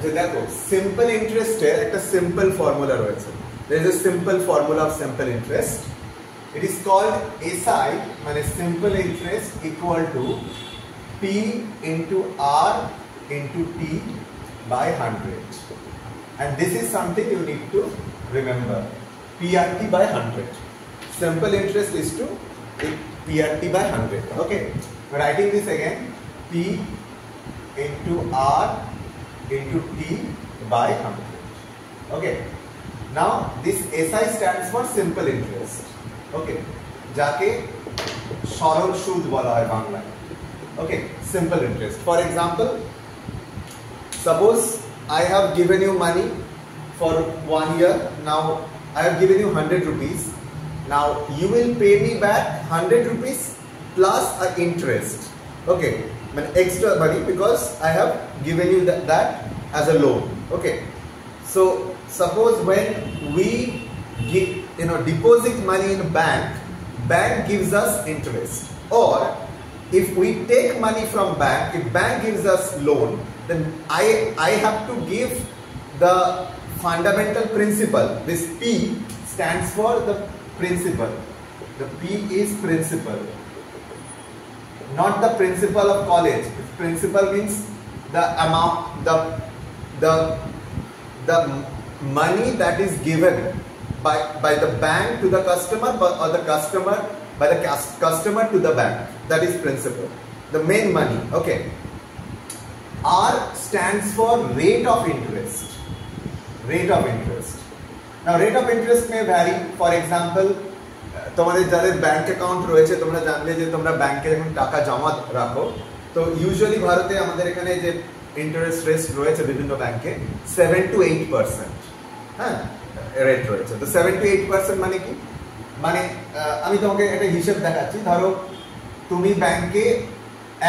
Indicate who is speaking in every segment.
Speaker 1: যে দেখো সিম্পল ইন্টারেস্টের একটা সিম্পল ফর্মুলা রয়েছে। there is a simple formula of simple interest. It is called SI, মানে simple interest equal to P into R into T by 100, and this is something you need to remember. PRT by 100. Simple interest is to PRT by 100. Okay, writing this again, P into R into T by 100. Okay, now this SI stands for simple interest. Okay, যাকে সরল সুদ বলা হয় বাংলায়। Okay, simple interest. For example, suppose I have given you money for 1 year. Now I have given you 100 rupees. Now you will pay me back 100 rupees plus an interest. Okay, extra money because I have given you that as a loan. Okay, so suppose when we give, deposit money in a bank gives us interest, or if we take money from bank, if bank gives us loan, then I have to give the fundamental principal. This P stands for the principal. The P is principal, not the principal of college. Principal means the amount, the money that is given by the bank to the customer, or the customer by the customer to the bank. That is principal, the main money. Okay, R stands for rate of interest. Rate of interest. Now rate of interest may vary. For example, তোমাদের যাদের bank account রয়েছে তোমরা জানলে যে তোমরা ব্যাংকে যখন টাকা জমা রাখো, তো ইউজুয়ালি ভারতে আমাদের এখানে যে ইন্টারেস্ট রেট রয়েছে বিভিন্ন ব্যাংকে 7 to 8%, হ্যাঁ, রেট রয়েছে। তো 7 to 8% মানে কি? মানে আমি তোমাকে একটা হিসেব দেখাচ্ছি। ধরো তুমি ব্যাংকে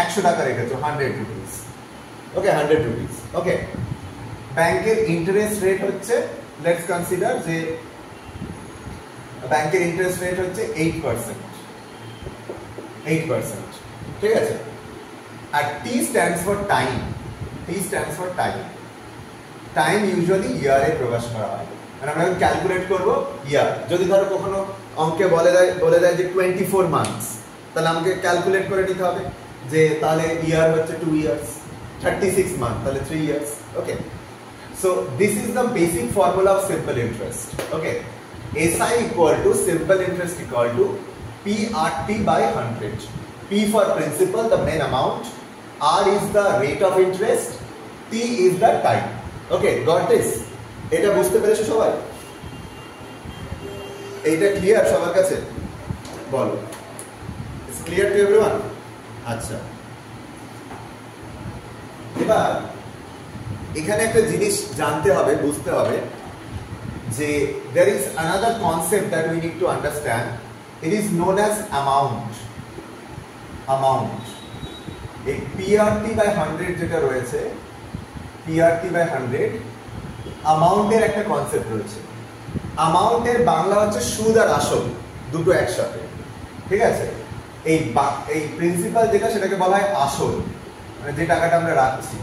Speaker 1: 100 টাকা রেখেছো, 100 রুপিস। ওকে, 100 রুপিস। ওকে, ব্যাংকের ইন্টারেস্ট রেট হচ্ছে, লেটস কনসিডার যে ব্যাংকের ইন্টারেস্ট রেট হচ্ছে 8%। 8%, ঠিক আছে। আর T stands for time. T stands for time. Time usually ইয়ারে প্রকাশ করা হয়। মানে আমরা ক্যালকুলেট করব ইয়ার। যদি ধরো কখনো অঙ্কে বলে দেয় যে 24 মান্থস, তাহলে আমাকে ক্যালকুলেট করে নিতে হবে যে তাহলে ইয়ার হচ্ছে 2 ইয়ার্স, 36 মান্থ তাহলে 3 years. Okay, so this is the basic formula of simple interest. Okay, SI equal to simple interest equal to PRT by 100. P for principal, the main amount. R is the rate of interest. T is the time. Okay, got this? এটা বুঝতে পেরেছো সবাই? এইটা clear সবার কাছে? বলো, it's clear to everyone? আচ্ছা, এবার এখানে একটা জিনিস জানতে হবে, বুঝতে হবে যে there is another concept that we need to understand. It is known as amount. এই PRT by 100 যেটা রয়েছে, PRT by 100, অ্যামাউন্টের একটা কনসেপ্ট রয়েছে। অ্যামাউন্টের বাংলা হচ্ছে সুদ আর আসল, দুটো একসাথে, ঠিক আছে। এই প্রিন্সিপাল যেটা, সেটাকে বলা হয় আসল, মানে যে টাকাটা আমরা রাখছি,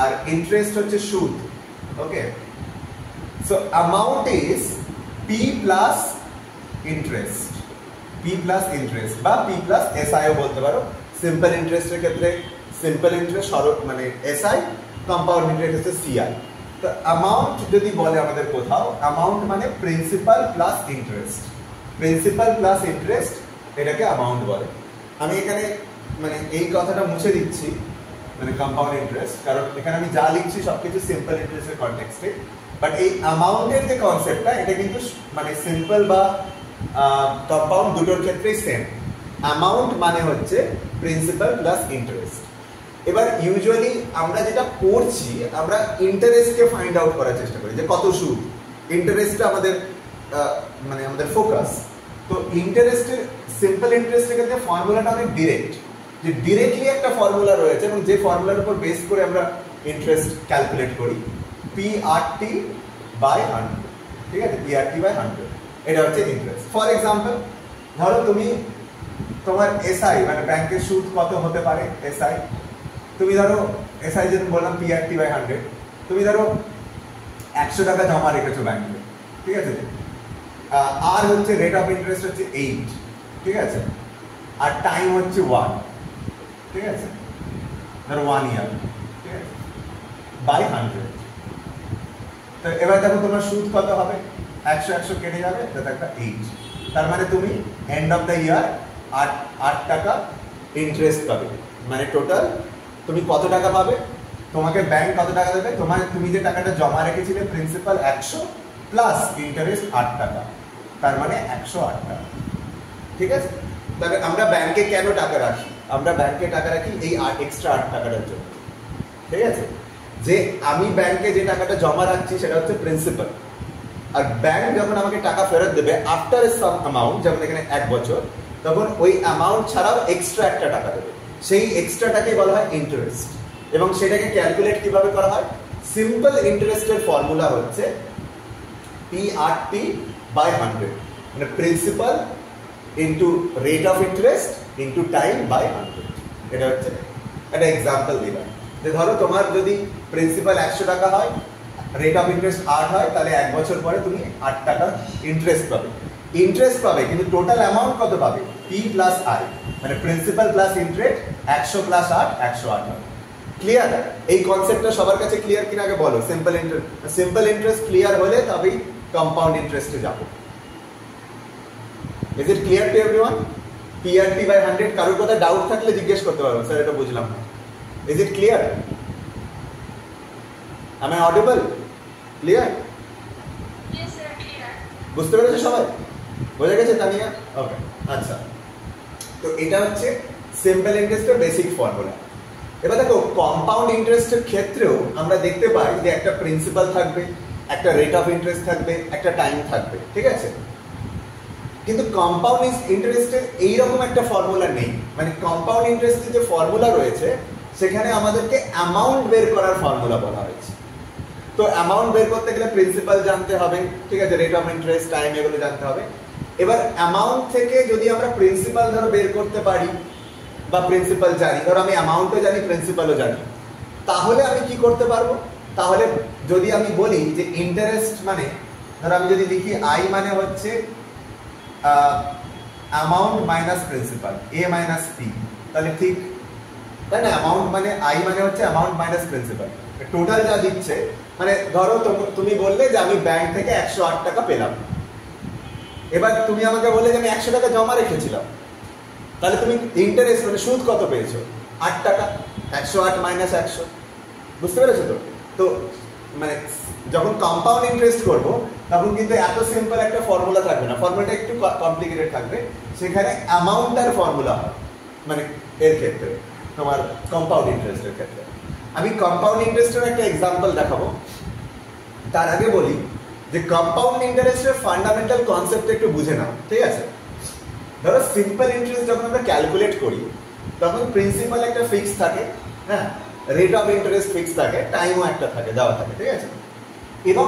Speaker 1: আর ইন্টারেস্ট হচ্ছে সুদ। Okay, so amount is P plus interest. P plus interest বা P প্লাস SI ও বলতে পারো। সিম্পল ইন্টারেস্টের ক্ষেত্রে সিম্পল ইন্টারেস্ট, মানে SI, কম্পাউন্ড ইন্টারেস্ট হচ্ছে CI। তো অ্যামাউন্ট যদি বলে আমাদের কোথাও, অ্যামাউন্ট মানে principal plus interest. Principal plus interest, এটাকে অ্যামাউন্ট বলে। আমি এখানে মানে এই কথাটা মুছে দিচ্ছি, মানে কম্পাউন্ড ইন্টারেস্ট, কারণ এখানে আমি যা লিখছি সবকিছু সিম্পল ইন্টারেস্টের কনটেক্সটে। বাট এই অ্যামাউন্টের যে কনসেপ্টটা, এটা কিন্তু মানে সিম্পল বা কম্পাউন্ড দুটোর ক্ষেত্রেই সেম। অ্যামাউন্ট মানে হচ্ছে প্রিন্সিপাল প্লাস ইন্টারেস্ট। এবার ইউজুয়ালি আমরা যেটা করছি, আমরা ইন্টারেস্টকে ফাইন্ড আউট করার চেষ্টা করি যে কত সুদ। ইন্টারেস্টটা আমাদের মানে আমাদের ফোকাস। তো ইন্টারেস্টের, সিম্পল ইন্টারেস্টের ক্ষেত্রে ফর্মুলাটা অনেক ডিরেক্ট, যে ডিরেক্টলি একটা ফর্মুলা রয়েছে এবং যে ফর্মুলার উপর বেস করে আমরা ইন্টারেস্ট ক্যালকুলেট করি, PRT by 100, ঠিক আছে। PRT by 100, এটা হচ্ছে ইন্টারেস্ট। ফর এক্সাম্পল, ধরো তুমি তোমার SI মানে ব্যাংকের সুদ কত হতে পারে SI, তুমি ধরো SI যেটা বললাম PRT by 100, তুমি ধরো 100 টাকা জমা রেখেছো ব্যাংকে, ঠিক আছে, আর হচ্ছে রেট অফ ইন্টারেস্ট হচ্ছে 8, ঠিক আছে, আর টাইম হচ্ছে 1, ঠিক আছে, ধরো 1 ইয়ার, ঠিক আছে, বাই 100। তো এবার দেখো তোমার সুদ কত হবে, 100 কেটে যাবে, তাতে একটা 8, তার মানে তুমি এন্ড অফ দ্য ইয়ার 8 টাকা ইন্টারেস্ট পাবে। মানে টোটাল তুমি কত টাকা পাবে, তোমাকে ব্যাংক কত টাকা দেবে, তুমি যে টাকাটা জমা রেখেছিলে প্রিন্সিপাল 100 প্লাস ইন্টারেস্ট 8 টাকা, তার মানে 108 টাকা, ঠিক আছে। তবে আমরা ব্যাংকে কেন টাকা রাখি, আমরা ব্যাংকে টাকা রাখি এই এক্সট্রা 8 টাকাটার জন্য, ঠিক আছে। যে আমি ব্যাংকে যে টাকাটা জমা রাখছি সেটা হচ্ছে প্রিন্সিপাল, আর ব্যাংক যখন আমাকে টাকা ফেরত দেবে আফটার সাম অ্যামাউন্ট, যেমন এখানে 1 বছর, তখন ওই অ্যামাউন্ট ছাড়াও এক্সট্রা একটা টাকা দেবে, সেই এক্সট্রাটাকে বলা হয় ইন্টারেস্ট। এবং সেটাকে ক্যালকুলেট কিভাবে করা হয়, সিম্পল ইন্টারেস্টের ফর্মুলা হচ্ছে PRT বাই 100, মানে principal into rate of interest into time by 100। এটা হচ্ছে একটা এক্সাম্পল দিলাম, যে ধরো তোমার যদি প্রিন্সিপাল 100 টাকা হয়, রেট অফ ইন্টারেস্ট 8 হয়, তাহলে 1 বছর পরে তুমি 8 টাকা ইন্টারেস্ট পাবে, কিন্তু টোটাল অ্যামাউন্ট কত পাবে, P প্লাস I, মানে প্রিন্সিপাল প্লাস ইন্টারেস্ট 100 প্লাস 8, 108 হবে। ক্লিয়ার? এই কনসেপ্টটা সবার কাছে ক্লিয়ার কিনা আগে বলো। সিম্পল ইন্টারেস্ট ক্লিয়ার হলে তবেই কম্পাউন্ড ইন্টারেস্টে যাব। Is it clear to everyone? PRT by 100, কারোর কথা ডাউট থাকলে জিজ্ঞেস করতে পারো, স্যার এটা বুঝলাম না। Is it clear? Am I audible? Clear?
Speaker 2: Yes sir, clear.
Speaker 1: বুঝতে পেরেছো সবাই? বোঝা গেছে তানিয়া? ওকে, আচ্ছা। তো এটা হচ্ছে সিম্পল ইন্টারেস্টের বেসিক ফর্মুলা। এবার দেখো কম্পাউন্ড ইন্টারেস্টের ক্ষেত্রেও আমরা দেখতে পাই যে একটা প্রিন্সিপাল থাকবে, একটা রেট অফ ইন্টারেস্ট থাকবে, একটা টাইম থাকবে, ঠিক আছে। কিন্তু কম্পাউন্ড ইন্টারেস্টের এইরকম একটা ফর্মুলা নেই। মানে কম্পাউন্ড ইন্টারেস্টের যে ফর্মুলা রয়েছে সেখানে আমাদেরকে অ্যামাউন্ট বের করার ফর্মুলা বলা হয়েছে। তো অ্যামাউন্ট বের করতে গেলে প্রিন্সিপাল জানতে হবে, ঠিক আছে, রেট অফ ইন্টারেস্ট, টাইম, এগুলো জানতে হবে। এবার অ্যামাউন্ট থেকে যদি আমরা প্রিন্সিপাল ধরো বের করতে পারি বা প্রিন্সিপাল জানি, ধরো আমি অ্যামাউন্টও জানি প্রিন্সিপালও জানি, তাহলে আমি কি করতে পারবো, তাহলে যদি আমি বলি যে ইন্টারেস্ট মানে, ধরো আমি যদি লিখি I মানে হচ্ছে amount minus principal, A minus P, তাহলে ঠিক তাই না? অ্যামাউন্ট মানে I মানে হচ্ছে অ্যামাউন্ট মাইনাস প্রিন্সিপাল, টোটাল যা দিচ্ছে। মানে ধরো তুমি বললে যে আমি ব্যাংক থেকে 108 টাকা পেলাম, এবার তুমি আমাকে বললে যে আমি 100 টাকা জমা রেখেছিলাম, তাহলে তুমি ইন্টারেস্ট মানে সুদ কত পেয়েছো, 8 টাকা, 108 মাইনাস 100, বুঝতে পেরেছো? তো মানে যখন কম্পাউন্ড ইন্টারেস্ট করবো তখন কিন্তু এত সিম্পল একটা ফর্মুলা থাকবে না, ফর্মুলাটা একটু কমপ্লিকেটেড থাকবে। সেখানে অ্যামাউন্টের ফর্মুলা হয়, মানে এর ক্ষেত্রে তোমার কম্পাউন্ড ইন্টারেস্টের ক্ষেত্রে। আমি কম্পাউন্ড ইন্টারেস্টের একটা এক্সাম্পল দেখাবো। তার আগে বলি যে কম্পাউন্ড ইন্টারেস্টের ফান্ডামেন্টাল কনসেপ্ট একটু বুঝে নাও, ঠিক আছে। ধরো সিম্পল ইন্টারেস্ট যখন আমরা ক্যালকুলেট করি তখন প্রিন্সিপাল একটা ফিক্স থাকে, হ্যাঁ, রেট অফ ইন্টারেস্ট ফিক্স থাকে, টাইমও একটা থাকে, দেওয়া থাকে, ঠিক আছে। এবং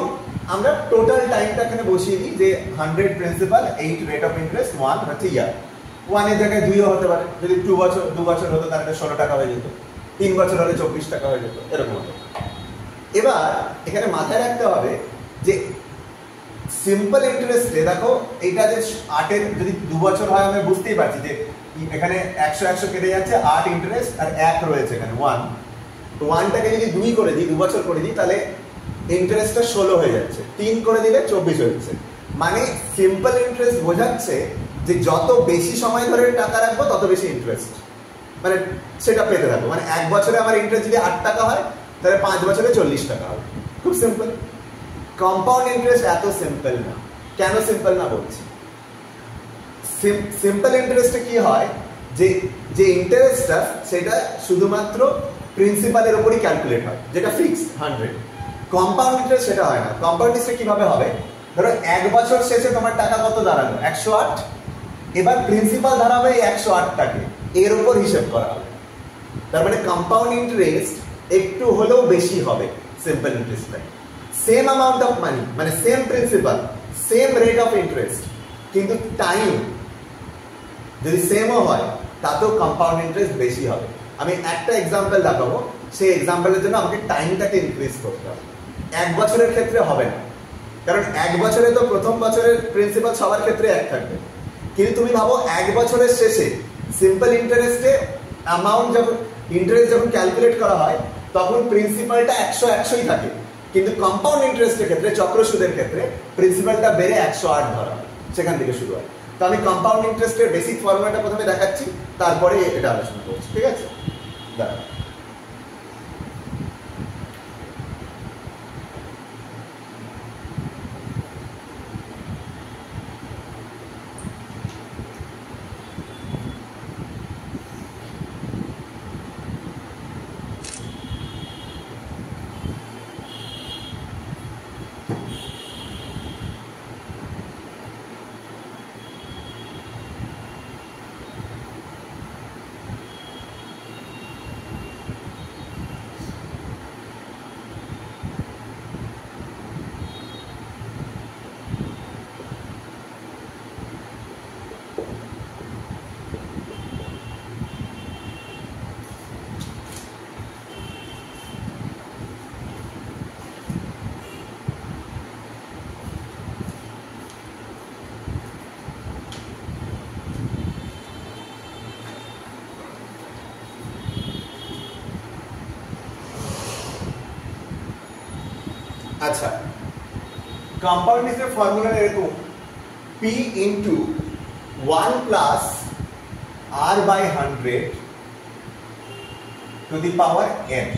Speaker 1: আমরা টোটাল টাইমটা এখানে বসিয়ে দিই যে 100 প্রিন্সিপাল, 8 রেট অফ ইন্টারেস্ট, 1 হচ্ছে ইয়ার। 1 এর জায়গায় 2ও হতে পারে, যদি 2 বছর হতো তাহলে 16 টাকা হয়ে যেত, 3 বছর হলে 24 টাকা হয়ে যেত, এরকম হতো। এবার এখানে মাথায় রাখতে হবে যে সিম্পল ইন্টারেস্টে দেখো এইটা যে 8 এর যদি 2 বছর হয় আমি বুঝতেই পারছি যে এখানে 100 কেটে যাচ্ছে, 8 ইন্টারেস্ট আর 1 রয়েছে এখানে 1। তো 1টাকে যদি 2 করে দিই, 2 বছর করে দিই, তাহলে ইন্টারেস্টটা 16 হয়ে যাচ্ছে, 3 করে দিলে 24 হয়ে যাচ্ছে। মানে সিম্পল ইন্টারেস্ট বোঝাচ্ছে যে যত বেশি সময় ধরে টাকা রাখবো তত বেশি ইন্টারেস্ট, মানে সেটা পেতে থাকবো। মানে 1 বছরে আমার ইন্টারেস্ট যদি 8 টাকা হয় তাহলে 5 বছরে 40 টাকা হবে, খুব সিম্পল। কম্পাউন্ড ইন্টারেস্ট এত সিম্পল না। কেন সিম্পল না বলছি, সিম্পল ইন্টারেস্টে কি হয় যে ইন্টারেস্টটা সেটা শুধুমাত্র প্রিন্সিপালের উপরই ক্যালকুলেট হয়, যেটা ফিক্স 100। কম্পাউন্ড ইন্টারেস্ট সেটা হয় না। কম্পাউন্ড ইন্টারেস্ট কিভাবে হবে, ধরো 1 বছর শেষে তোমার টাকা কত দাঁড়ালো, 108, এবার প্রিন্সিপাল দাঁড়াবে 108 টাকে, এর উপর হিসেব করা হবে। তার মানে কম্পাউন্ড ইন্টারেস্ট একটু হলেও বেশি হবে সিম্পল ইন্টারেস্ট থেকে। সেম অ্যামাউন্ট অফ মানি, মানে same principal, same rate of interest, কিন্তু টাইম যদি সেমও হয় তাতেও কম্পাউন্ড ইন্টারেস্ট বেশি হবে। আমি একটা এক্সাম্পল দেখাবো, সেই এক্সাম্পলের জন্য আমাকে টাইমটাকে ইনক্রিজ করতে হবে। 1 বছরের ক্ষেত্রে হবে না, কারণ 1 বছরে তো প্রথম বছরের প্রিন্সিপাল সবার ক্ষেত্রে এক থাকবে। কিন্তু তুমি ভাবো 1 বছরের শেষে সিম্পল ইন্টারেস্টে অ্যামাউন্ট যখন ইন্টারেস্ট যখন ক্যালকুলেট করা হয় তখন প্রিন্সিপালটা 100-100ই থাকে, কিন্তু কম্পাউন্ড ইন্টারেস্টের ক্ষেত্রে চক্র সুদের ক্ষেত্রে প্রিন্সিপালটা বেড়ে 108 ধরা হয়, সেখান থেকে শুরু হয়। তো আমি কম্পাউন্ড ইন্টারেস্টের বেসিক ফর্মুলাটা প্রথমে দেখাচ্ছি, তারপরে এটা আলোচনা করছি, ঠিক আছে? দাঁড়াও। আচ্ছা, কম্পাউন্ড ইন্টারেস্টের ফর্মুলা এরকম, p into 1 plus r by 100 to the power n।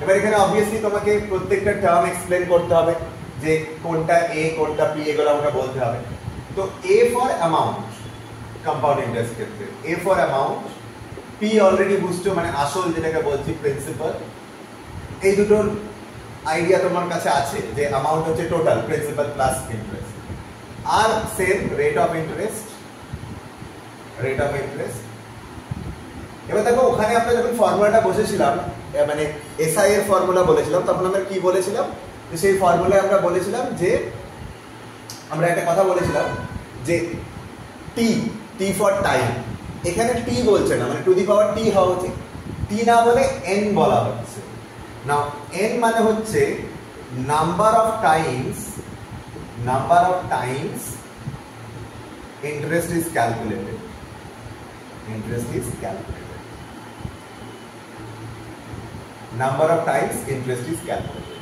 Speaker 1: এবার এখানে অবভিয়াসলি তোমাকে প্রত্যেকটা টার্ম এক্সপ্লেন করতে হবে যে কোনটা a কোনটা p, এগুলো আমাকে বলতে হবে। তো a for amount compound interest ক্ষেত্রে, a for amount, p already বুঝছো মানে আসল যেটাকে বলছি প্রিন্সিপাল। এই দুটোর আইডিয়া তোমার কাছে আছে যে অ্যামাউন্ট হচ্ছে টোটাল প্রিন্সিপাল প্লাস ইন্টারেস্ট, আর same rate of interest, rate of interest. এবার দেখো ওখানে আমরা যখন ফর্মুলাটা বসেছিলাম মানে এসআই এর ফর্মুলা বলেছিলাম, তখন আমরা কি বলেছিলাম যে সেই ফর্মুলায় আমরা বলেছিলাম যে আমরা একটা কথা বলেছিলাম যে টি, টি ফর টাইম, এখানে টি বলছে না, মানে টু দি পাওয়ার টি হওয়া উচিত, টি না বলে এন বলা হচ্ছে। নাও n মানে হচ্ছে number of Times interest is calculated, number of times interest is calculated,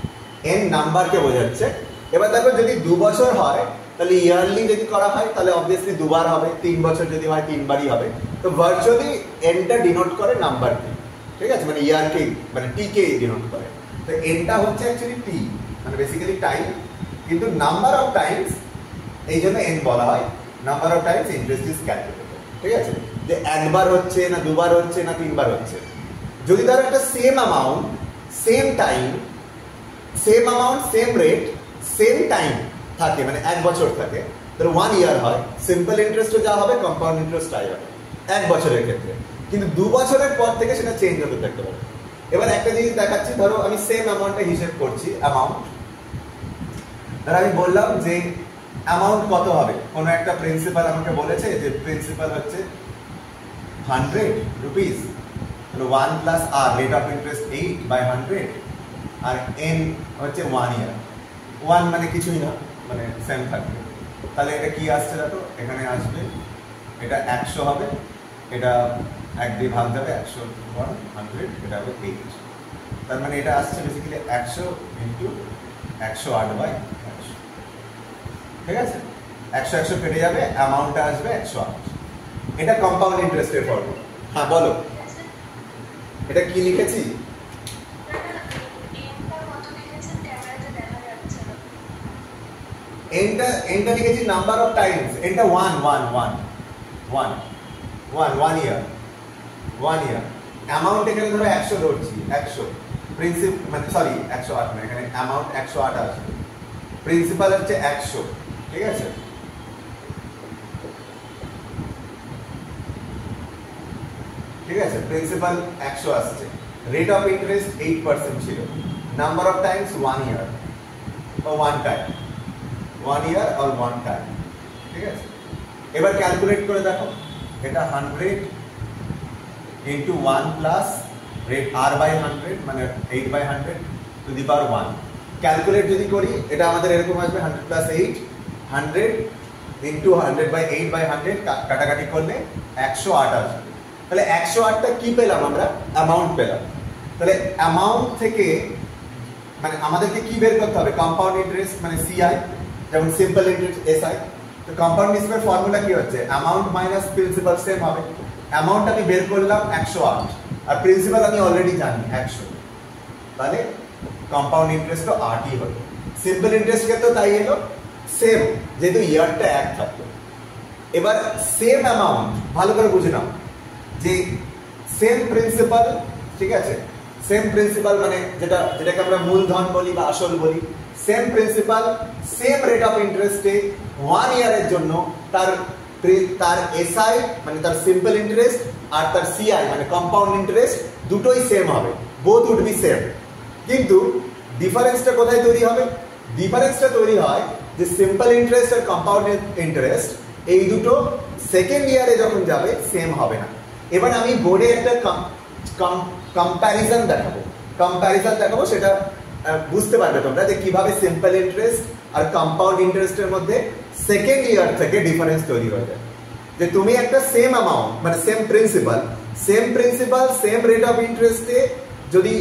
Speaker 1: n নাম্বারকে বোঝাচ্ছে। এবার দেখো যদি 2 বছর হয় তাহলে ইয়ারলি যদি করা হয় তাহলে অবভিয়াসলি দুবার হবে, 3 বছর যদি হয় 3 বারই হবে। তো ভার্চুয়ালি nটা ডিনোট করে নাম্বারকে, ঠিক আছে, মানে ইয়ারকে মানে টি কে ডিনোট করে। তো nটা হচ্ছে অ্যাকচুয়ালি টি, মানে বেসিক্যালি টাইম, কিন্তু নাম্বার অফ টাইমস এই জন্য n বলা হয়, number of Times interest is calculated, ঠিক আছে, যে একবার হচ্ছে না দুবার হচ্ছে না 3 বার হচ্ছে। যদি ধরো একটা same amount same time, same amount same rate same time থাকে, মানে 1 বছর থাকে, তাহলে 1 ইয়ার হয়, সিম্পল ইন্টারেস্টও যা হবে কম্পাউন্ড ইন্টারেস্ট তাই হবে 1 বছরের ক্ষেত্রে। কিন্তু 2 বছরের পর থেকে সেটা চেঞ্জ হতে থাকতে পারে। এবার একটা জিনিস দেখাচ্ছি, ধরো আমি সেম অ্যামাউন্টটা হিসেব করছি, অ্যামাউন্ট ধরো আমি বললাম যে অ্যামাউন্ট কত হবে, কোনো একটা প্রিন্সিপাল আমাকে বলেছে যে প্রিন্সিপাল হচ্ছে 100 rupees, 1 plus r rate of interest 8/100, আর n হচ্ছে 1 ইয়ার। 1 মানে কিছুই না, মানে সেম থাকবে। তাহলে এটা কি আসছে দেখো, এখানে আসবে এটা 100 হবে, এটা 1 দিয়ে ভাগ যাবে, 100 100, এটা হবে 8। তার মানে এটা আসছে বেসিক্যালি 100 ইন্টু 108/100, ঠিক আছে, 100 কেটে যাবে, অ্যামাউন্টটা আসবে 108। এটা কম্পাউন্ড ইন্টারেস্টের ফর্মুলা। হ্যাঁ বলো, এটা কি লিখেছি? এনটা লিখেছি নাম্বার অফ টাইমস, এনটা 1 ইয়ার, 1 ইয়ার। অ্যামাউন্ট এখানে ধরো 100 ধরছি, 100 প্রিন্সিপাল মানে সরি 108 না, এখানে অ্যামাউন্ট 108 আসবে, প্রিন্সিপাল হচ্ছে 100, ঠিক আছে। ঠিক আছে, প্রিন্সিপাল 100 আসছে, রেট অফ ইন্টারেস্ট 8% ছিল, নাম্বার অফ টাইমস 1 ইয়ার বা 1 টাইম, 1 ইয়ার আর 1 টাইম, ঠিক আছে। এবার ক্যালকুলেট করে দেখো, এটা 100 into 1 plus rate r by 100 মানে 8 by 100 to the power 1। Calculate যদি করি এটা আমাদের এরকম আসবে 100 প্লাস 8 100 ইন্টু 100 বাই 8 বাই 100 কাটাকাটি করলে 108 আসবে। তাহলে 108টা কি পেলাম আমরা? অ্যামাউন্ট পেলাম। তাহলে অ্যামাউন্ট থেকে মানে আমাদেরকে কি বের করতে হবে? কম্পাউন্ড ইন্টারেস্ট মানে সিআই, যেমন সিম্পল ইন্টারেস্ট এসআই। তো কম্পাউন্ড ইন্টারেস্টের ফর্মুলা কি হচ্ছে? অ্যামাউন্ট মাইনাস প্রিন্সিপাল সেম হবে। অ্যামাউন্ট আমি বের করলাম 108 আর প্রিন্সিপাল আমি অলরেডি জানি 100, তাহলে কম্পাউন্ড ইন্টারেস্ট তো 8ই হলো। সিম্পল ইন্টারেস্ট ক্ষেত্রে তাই এলো সেম, যেহেতু ইয়ারটা এক থাকলো। এবার সেম অ্যামাউন্ট ভালো করে বুঝে নাও যে সেম প্রিন্সিপাল, ঠিক আছে, সেম প্রিন্সিপাল মানে যেটাকে আমরা মূলধন বলি বা আসল বলি, same principal same rate of ইন্টারেস্টে 1 ইয়ারের জন্য তার এসআই মানে তার সিম্পল ইন্টারেস্ট আর তার সিআই মানে কম্পাউন্ড ইন্টারেস্ট দুটোই সেম হবে, বোথ উড বি সেম। কিন্তু ডিফারেন্সটা কোথায় তৈরি হবে? ডিফারেন্সটা তৈরি হয় যে সিম্পল ইন্টারেস্ট আর কম্পাউন্ড ইন্টারেস্ট এই দুটো সেকেন্ড ইয়ারে যখন যাবে সেম হবে না। এবার আমি বোর্ডে একটা কম্প্যারিজন দেখাবো, সেটা বুঝতে পারবে তোমরা যে কিভাবে সিম্পল ইন্টারেস্ট আর কম্পাউন্ড ইন্টারেস্টের মধ্যে সেকেন্ড ইয়ার থেকে ডিফারেন্স তৈরি হয়ে যায়। যে তুমি একটা সেম অ্যামাউন্ট মানে same principal same rate of ইন্টারেস্টে যদি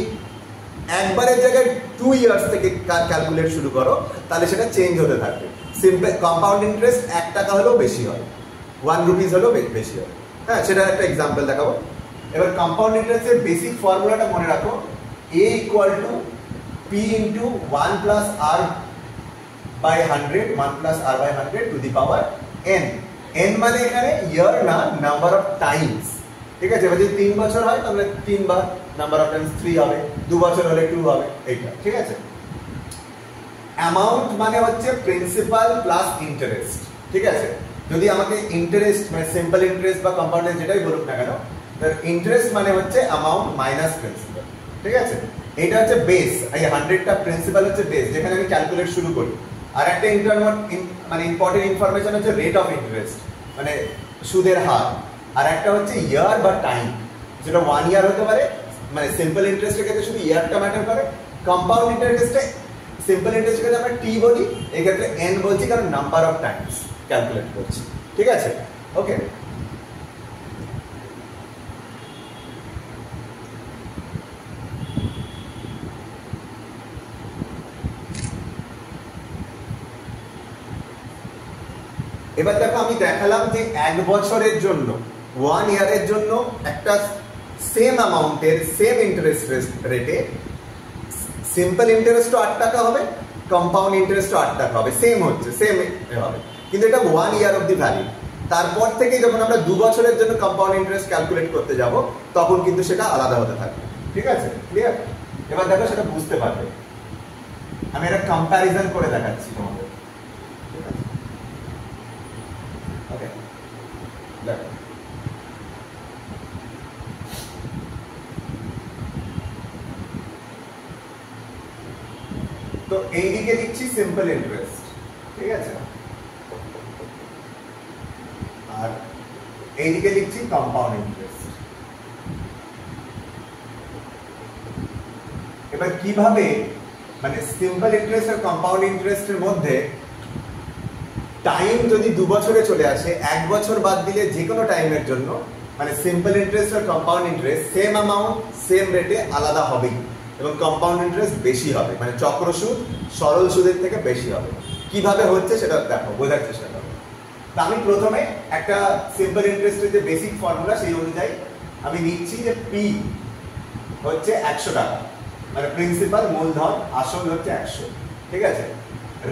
Speaker 1: একবারের জায়গায় 2 ইয়ার্স থেকে ক্যালকুলেট শুরু করো তাহলে সেটা চেঞ্জ হতে থাকবে। সিম্পল কম্পাউন্ড ইন্টারেস্ট 1 টাকা হলেও বেশি হয়, 1 রুপিস হলেও বেশি হয়। হ্যাঁ, সেটার একটা এক্সাম্পল দেখাবো। এবার কম্পাউন্ড ইন্টারেস্টের বেসিক ফর্মুলাটা মনে রাখো, a equal to p into 1 plus r by 100 1 plus r by 100 to the power n। n মানে এখানে ইয়ার না, নাম্বার অফ টাইমস, ঠিক আছে। এবার যদি 3 বছর হয় তাহলে 3 বার, নাম্বার অফ টাইমস 3 হবে, 2 বছর হলে 2 হবে, এইটা, ঠিক আছে। অ্যামাউন্ট মানে হচ্ছে প্রিন্সিপাল প্লাস ইন্টারেস্ট, ঠিক আছে। যদি আমাকে ইন্টারেস্ট মানে সিম্পল ইন্টারেস্ট বা কম্পাউন্ড যেটাই বলুক না কেন, তার ইন্টারেস্ট মানে হচ্ছে অ্যামাউন্ট মাইনাস প্রিন্সিপাল, ঠিক আছে। এটা হচ্ছে বেস, এই 100টা প্রিন্সিপাল হচ্ছে বেস যেখানে আমি ক্যালকুলেট শুরু করি। আর একটা মানে ইম্পর্টেন্ট ইনফরমেশন হচ্ছে রেট অফ ইন্টারেস্ট মানে সুদের হার। আর একটা হচ্ছে ইয়ার বা টাইম, যেটা 1 ইয়ার হতে পারে, মানে সিম্পল ইন্টারেস্টের ক্ষেত্রে শুধু ইয়ারটা ম্যাটার করে। কম্পাউন্ড ইন্টারেস্টে সিম্পল ইন্টারেস্টের ক্ষেত্রে আমরা টি বলি, এই ক্ষেত্রে এন বলছি কারণ নাম্বার অফ টাইমস ক্যালকুলেট করছি, ঠিক আছে। ওকে, এবার দেখো আমি দেখালাম যে 1 বছরের জন্য 1 ইয়ারের জন্য একটা সেম অ্যামাউন্টের সেম ইন্টারেস্ট রেটে সিম্পল ইন্টারেস্টও 8 টাকা হবে, কম্পাউন্ড ইন্টারেস্টও 8 টাকা হবে, সেম হচ্ছে, সেম হবে, কিন্তু এটা 1 ইয়ার অফ দি ভ্যালিড। তারপর থেকে যখন আমরা 2 বছরের জন্য কম্পাউন্ড ইন্টারেস্ট ক্যালকুলেট করতে যাব তখন কিন্তু সেটা আলাদা হতে থাকবে, ঠিক আছে, ক্লিয়ার। এবার দেখো সেটা বুঝতে পারবে, আমি একটা কম্প্যারিজন করে দেখাচ্ছি তোমাদের, ঠিক আছে। ওকে, দেখো তো এইদিকে লিখছি সিম্পল ইন্টারেস্ট, ঠিক আছে, আর এইদিকে লিখছি কম্পাউন্ড ইন্টারেস্ট। এবার কিভাবে মানে সিম্পল ইন্টারেস্ট আর কম্পাউন্ড ইন্টারেস্টের মধ্যে টাইম যদি 2 বছরে চলে আসে, 1 বছর বাদ দিলে যে কোনো টাইমের জন্য মানে সিম্পল ইন্টারেস্ট আর compound interest same amount same রেটে আলাদা হবেই, এবং কম্পাউন্ড ইন্টারেস্ট বেশি হবে, মানে চক্র সুদ সরল সুদের থেকে বেশি হবে। কিভাবে হচ্ছে সেটা দেখো, বোঝার চেষ্টা করো। তো আমি প্রথমে একটা সিম্পল ইন্টারেস্টের যে বেসিক ফর্মুলা সেই অনুযায়ী আমি নিচ্ছি যে পি হচ্ছে 100 টাকা, মানে প্রিন্সিপাল মূলধন আসল হচ্ছে 100, ঠিক আছে।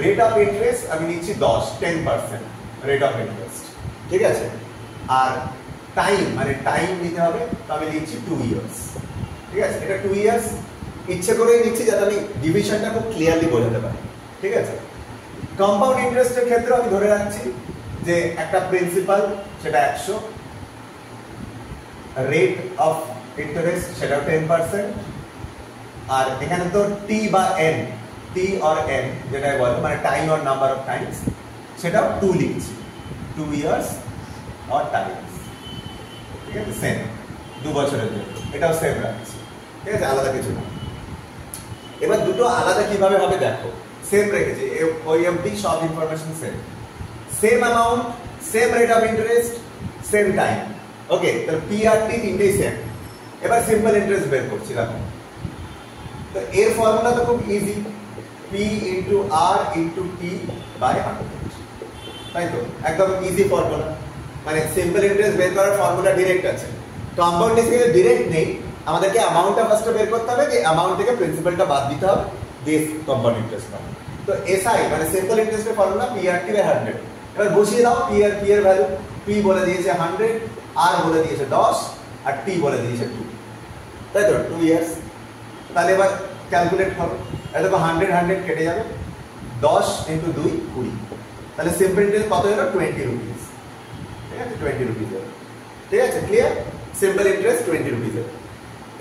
Speaker 1: রেট অফ ইন্টারেস্ট আমি নিচ্ছি 10% রেট অফ ইন্টারেস্ট, ঠিক আছে। আর টাইম মানে টাইম নিতে হবে, তো আমি নিচ্ছি 2 ইয়ার্স, ঠিক আছে। এটা 2 ইয়ার্স ইচ্ছে করেই নিচ্ছি যাতে আমি ডিভিশনটা খুব ক্লিয়ারলি বোঝাতে পারি, ঠিক আছে। কম্পাউন্ড ইন্টারেস্টের ক্ষেত্রে আমি ধরে রাখছি যে একটা প্রিন্সিপাল সেটা 100, রেট অফ ইন্টারেস্ট সেটা 10%, আর এখানে তো টি বা এন, টি অর এন যেটাই বলো মানে time or number of Times, সেটাও 2 লিখছি, 2 ইয়ার্স অর টাইমস, ঠিক আছে। সেম 2 বছরের জন্য এটাও সেম রাখছি, ঠিক আছে, আলাদা কিছু না। এবার দুটো আলাদা কিভাবে হবে দেখো, সেম রেখেছি, ওই অবধি সব information same, same amount, same rate of interest, same time. Okay, তাহলে পি আর টি তিনটেই সেম। এবার সিম্পল ইন্টারেস্ট বের করছি, দেখো তো এর ফর্মুলা তো খুব easy, P into R into T by 100, তাই তো একদম ইজি ফর্মুলা। মানে সিম্পল ইন্টারেস্ট বের করার ফর্মুলা ডিরেক্ট আছে। কম্পাউন্ড ইন্টারেস্ট ডিরেক্ট নেই, আমাদেরকে অ্যামাউন্টটা ফার্স্ট বের করতে হবে, যে অ্যামাউন্ট থেকে প্রিন্সিপালটা বাদ দিতে হবে, দিয়ে কম্পাউন্ড ইন্টারেস্ট পাবো। তো এসআই মানে সিম্পল ইন্টারেস্টের formula P R T by 100। এবার বসিয়ে দাও পি এর ভ্যালু, পি বলে দিয়েছে 100, আর বলে দিয়েছে 10, আর টি বলে দিয়েছে 2, তাই তো 2 ইয়ার্স। তাহলে এবার ক্যালকুলেট করো, এটা তো 100 কেটে যাবে, 10 ইন্টু 2 20, তাহলে সিম্পল ইন্টারেস্ট কত হলো 20 রুপিস। ঠিক আছে, 20 রুপিস। ঠিক আছে, ক্লিয়ার? Simple interest 20 rupees.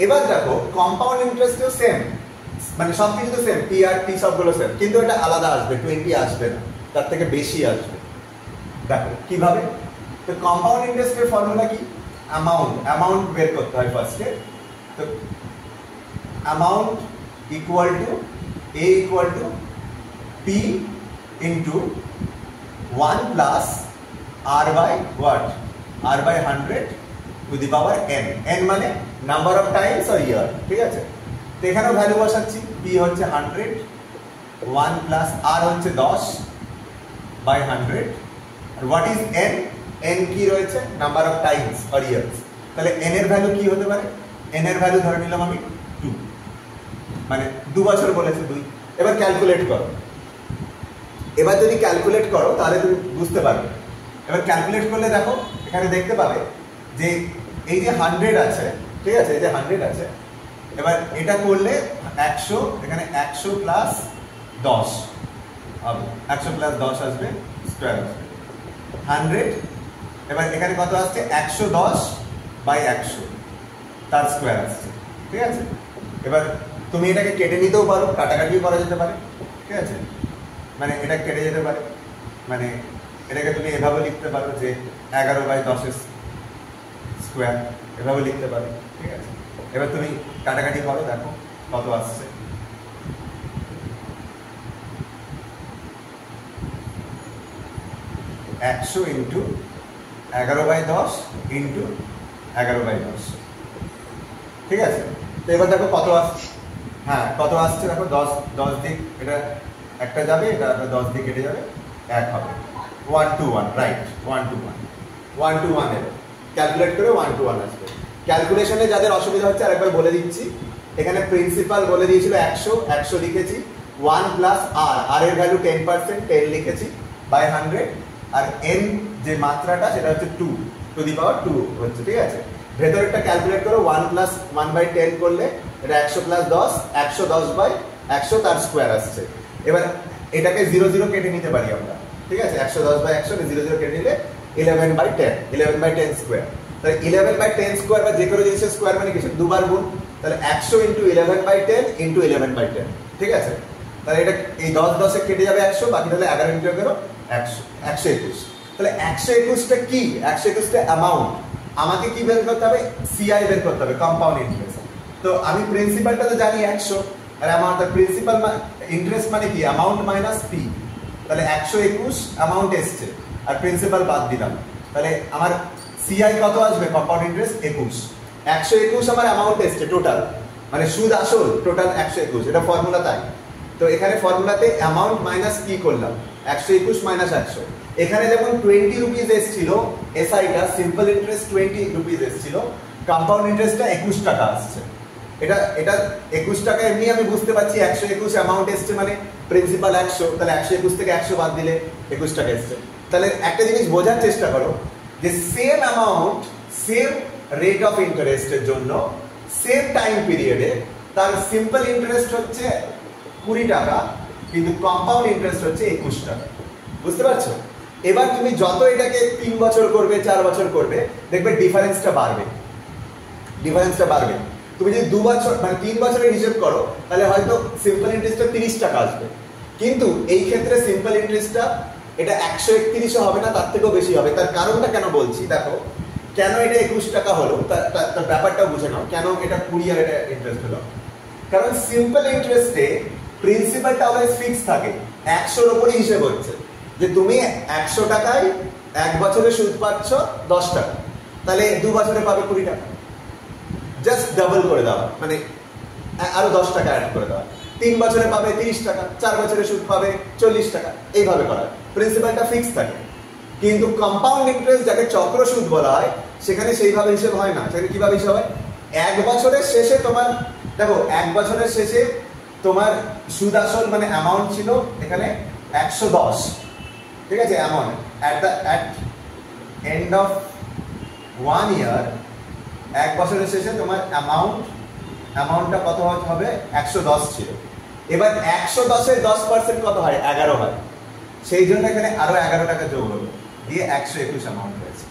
Speaker 1: এবার দেখো কম্পাউন্ড ইন্টারেস্টও সেম, মানে সবকিছু তো সেম, পি আর টি সবগুলো সেম, কিন্তু এটা আলাদা আসবে, 20 আসবে না, তার থেকে বেশি আসবে। দেখো কিভাবে, তো কম্পাউন্ড ইন্টারেস্টের ফর্মুলা কি, অ্যামাউন্ট বের করতে হয় ফার্স্টে। তো amount equal to A equal to P into 1 plus R by what, R by 100 to the power n, n মানে number of times or year. ঠিক আছে, তো এখানেও ভ্যালু বসাচ্ছি, পি হচ্ছে 100, 1 প্লাস আর হচ্ছে 10 বাই 100, আর হোয়াট ইজ n, n কি রয়েছে, number of times or years. তাহলে n এর ভ্যালু কি হতে পারে, n এর ভ্যালু ধরে নিলাম আমি 2, মানে 2 বছর বলেছে 2। এবার ক্যালকুলেট করো, এবার যদি ক্যালকুলেট করো তাহলে তুমি বুঝতে পারবে। এবার ক্যালকুলেট করলে দেখো এখানে দেখতে পাবে যে এই যে 100 আছে, ঠিক আছে, এই যে 100 আছে, এবার এটা করলে 100, এখানে 100 প্লাস 10 হবে, 100 প্লাস 10 আসবে, স্কয়ার আসবে 100। এবার এখানে কত আসছে, 110 বাই 100, তার স্কয়ার আসছে। ঠিক আছে, এবার তুমি এটাকে কেটে নিতেও পারো, কাটাকাটিও করা যেতে পারে। ঠিক আছে, মানে এটা কেটে যেতে পারে, মানে এটাকে তুমি এভাবে লিখতে পারো যে 11 বাই 10 স্কোয়ার, এভাবে লিখতে পারো। ঠিক আছে, এবার তুমি কাটাকাটি করো, দেখো কত আসছে, 100 ইন্টু 11 বাই 10 ইন্টু 11 বাই 10। ঠিক আছে, তো এবার দেখো কত আসছে, হ্যাঁ কত আসছে দেখো, 10 দিক এটা একটা যাবে, এটা 10 দিক কেটে যাবে, 1 হবে, 1 to 1, রাইট, 1 to 1 এর ক্যালকুলেট করে 1 to 1 আসবে। ক্যালকুলেশনে যাদের অসুবিধা হচ্ছে আরেকবার বলে দিচ্ছি, এখানে প্রিন্সিপাল বলে দিয়েছিল 100 লিখেছি, 1 প্লাস আর এর ভ্যালু 10%, 10 লিখেছি বাই 100, আর n যে মাত্রাটা সেটা হচ্ছে 2 টু দি পাওয়ার 2 হচ্ছে। ঠিক আছে, ভেতরেরটা ক্যালকুলেট করো, 1 প্লাস 1 বাই 10 করলে এটা 100 প্লাস 10, 110 বাই 100 তার স্কোয়ার আসছে। এবার এটাকে 0 0 কেটে নিতে পারি আমরা। ঠিক আছে, 110 বাই 100 0 0 কেটে নিলে 11 বাই 10, 11 বাই 10 স্কোয়ার। তাহলে 11 বাই 10 স্কোয়ার বা যে কোনো জিনিসের স্কোয়ার মানে কিছু দুবার গুণ, তাহলে 100 ইন্টু 11 বাই 10 ইন্টু 11 বাই 10। ঠিক আছে, তাহলে এটা এই 10 10 কেটে যাবে 100, বাকি তাহলে 11 ইন্টু 11 100, 121। তাহলে 121টা কি, 121টা অ্যামাউন্ট। আমাকে কি বের করতে হবে, সিআই বের করতে হবে, কম্পাউন্ড ইন্টারেস্ট। তো আমি প্রিন্সিপালটা তো জানি 100, আর অ্যামাউন্ট, প্রিন্সিপাল ইন্টারেস্ট মানে কি, অ্যামাউন্ট মাইনাস পি। তাহলে 121 অ্যামাউন্ট এসছে, আর প্রিন্সিপাল বাদ দিলাম, তাহলে আমার সিআই কত আসবে, কম্পাউন্ড ইন্টারেস্ট 21। 121 আমার অ্যামাউন্ট এসছে টোটাল, মানে সুদ আসল টোটাল 121, এটা ফর্মুলা তাই। তো এখানে ফর্মুলাতে অ্যামাউন্ট মাইনাস পি করলাম, 121 মাইনাস 100। এখানে যখন 20 রুপিস এসছিল এসআইটা, সিম্পল ইন্টারেস্ট 20 রুপিস এসছিল, কম্পাউন্ড ইন্টারেস্টটা 21 টাকা আসছে। এটা 21 টাকা এমনি আমি বুঝতে পারছি, 121 অ্যামাউন্ট এসছে মানে প্রিন্সিপাল 100, তাহলে 121 থেকে 100 বাদ দিলে 21 টাকা এসছে। তাহলে একটা জিনিস বোঝার চেষ্টা করো যে same amount, same rate of ইন্টারেস্টের জন্য সেম টাইম পিরিয়ডে তার সিম্পল ইন্টারেস্ট হচ্ছে 20 টাকা, কিন্তু কম্পাউন্ড ইন্টারেস্ট হচ্ছে 21 টাকা। বুঝতে পারছো? এবার তুমি যত এটাকে 3 বছর করবে, 4 বছর করবে, দেখবে ডিফারেন্সটা বাড়বে, ডিফারেন্সটা বাড়বে। তুমি যদি 2 বছর মানে 3 বছরের হিসেব করো, তাহলে হয়তো সিম্পল ইন্টারেস্টটা 30 টাকা আসবে, কিন্তু এই ক্ষেত্রে সিম্পল ইন্টারেস্টটা এটা 131 হবে না, তার থেকেও বেশি হবে। তার কারণটা কেন বলছি দেখো, কেন এটা 21 টাকা হলো তার ব্যাপারটা বুঝে নাও, কেন এটা 20 আর এটা ইন্টারেস্ট হলো। কারণ সিম্পল ইন্টারেস্টে প্রিন্সিপালটা অলওয়েজ ফিক্স থাকে, 100-র উপরে হিসেব হচ্ছে যে তুমি 100 টাকায় 1 বছরে সুদ পাচ্ছ 10 টাকা, তাহলে 2 বছরে পাবে 20 টাকা, জাস্ট ডাবল করে দেওয়া, মানে আরো 10 টাকা অ্যাড করে দেওয়া। 3 বছরে পাবে 30 টাকা, 4 বছরে সুদ পাবে 40 টাকা, এইভাবে করা। প্রিন্সিপালটা ফিক্স থাকে। কিন্তু কম্পাউন্ড ইন্টারেস্ট, যাকে চক্র সুদ বলা হয়, সেখানে সেইভাবে হিসেব হয় না। সেখানে কিভাবে হিসেব হয়? 1 বছরের শেষে তোমার, দেখো 1 বছরের শেষে তোমার সুদ আসল মানে অ্যামাউন্ট ছিল এখানে 110, ঠিক আছে, amount at end of 1 year, 1 বছরের শেষে তোমার অ্যামাউন্টটা কত হবে? 110 ছিল। এবার 110-এর 10% কত হয়? 11 হয়। সেই জন্য এখানে আরো 11 টাকা যোগ হলো, দিয়ে 121 অ্যামাউন্ট হয়েছে।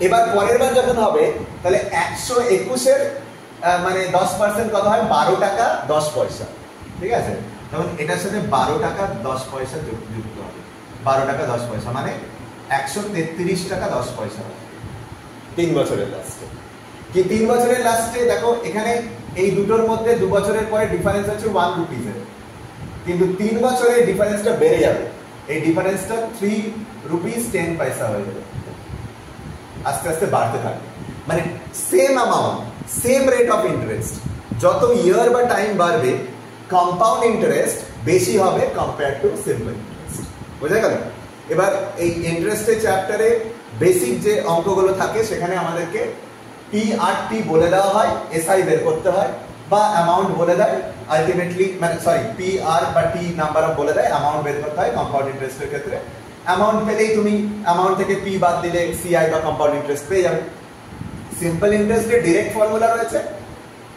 Speaker 1: এবার পরের বার যখন হবে, তাহলে 121-এর মানে 10% কত হয়? 12 টাকা 10 পয়সা, ঠিক আছে। তখন এটার সাথে 12 টাকা 10 পয়সা যুক্ত হবে, 12 টাকা 10 পয়সা মানে 133 টাকা 10 পয়সা হবে 3 বছরের লাস্টে। কি 3 বছরের লাস্টে দেখো এখানে এই দুটোর মধ্যে 2 বছরের পরে ডিফারেন্স হচ্ছে 1 রুপিসের, কিন্তু 3 বছরে ডিফারেন্সটা বেড়ে যাবে। এই ডিফারেন্সটা 3 রুপিস 10 পয়সা হয়ে যাবে, আস্তে আস্তে বাড়তে থাকবে। মানে same amount, same rate of interest, যত ইয়ার বা টাইম বাড়বে কম্পাউন্ড ইন্টারেস্ট বেশি হবে কম্পেয়ার টু সিম্পল ইন্টারেস্ট। বোঝা গেল? এবার এই ইন্টারেস্টের চ্যাপ্টারে বেসিক যে অঙ্কগুলো থাকে সেখানে আমাদেরকে পি আর টি বলে দেওয়া হয়, এসআই বের করতে হয়, বা অ্যামাউন্ট বলে দেয় আলটিমেটলি, মানে সরি পি আর বা টি নাম্বার অফ বলে দেয়, অ্যামাউন্ট বের করতে হয় কম্পাউন্ড ইন্টারেস্টের ক্ষেত্রে। অ্যামাউন্ট পেলেই তুমি অ্যামাউন্ট থেকে পি বাদ দিলে সিআই বা কম্পাউন্ড ইন্টারেস্ট পেয়ে যাবে। সিম্পল ইন্টারেস্টের ডিরেক্ট ফর্মুলা রয়েছে,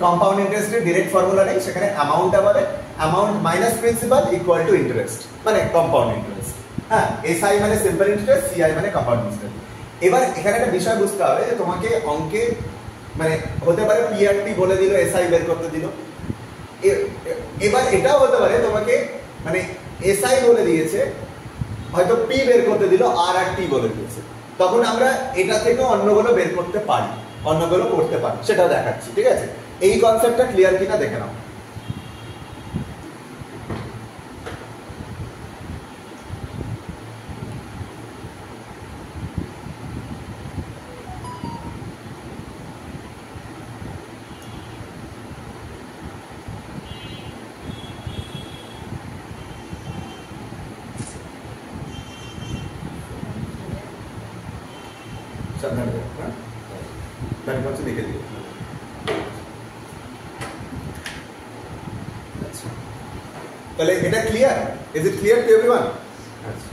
Speaker 1: কম্পাউন্ড ইন্টারেস্টের ডিরেক্ট ফর্মুলা নেই, সেখানে অ্যামাউন্টটা বলে amount minus principal equal to interest, মানে কম্পাউন্ড ইন্টারেস্ট। হ্যাঁ, এসআই মানে সিম্পল ইন্টারেস্ট, সিআই মানে কম্পাউন্ড ইন্টারেস্ট। এবার এখানে একটা বিষয় বুঝতে হবে যে তোমাকে অঙ্কে মানে হতে পারে পিআরটি বলে দিল, এসআই বের করতে দিল। এবার এটাও হতে পারে তোমাকে মানে এসআই বলে দিয়েছে, হয়তো পি বের করতে দিল, আর টি বলে দিয়েছে। তখন আমরা এটা থেকে অন্যগুলো বের করতে পারি, অন্যগুলো করতে পারি, সেটাও দেখাচ্ছি, ঠিক আছে। এই কনসেপ্টটা ক্লিয়ার কিনা দেখে নাও। লিখে দিও। তাহলে এটা clear? Is it clear to everyone? আচ্ছা।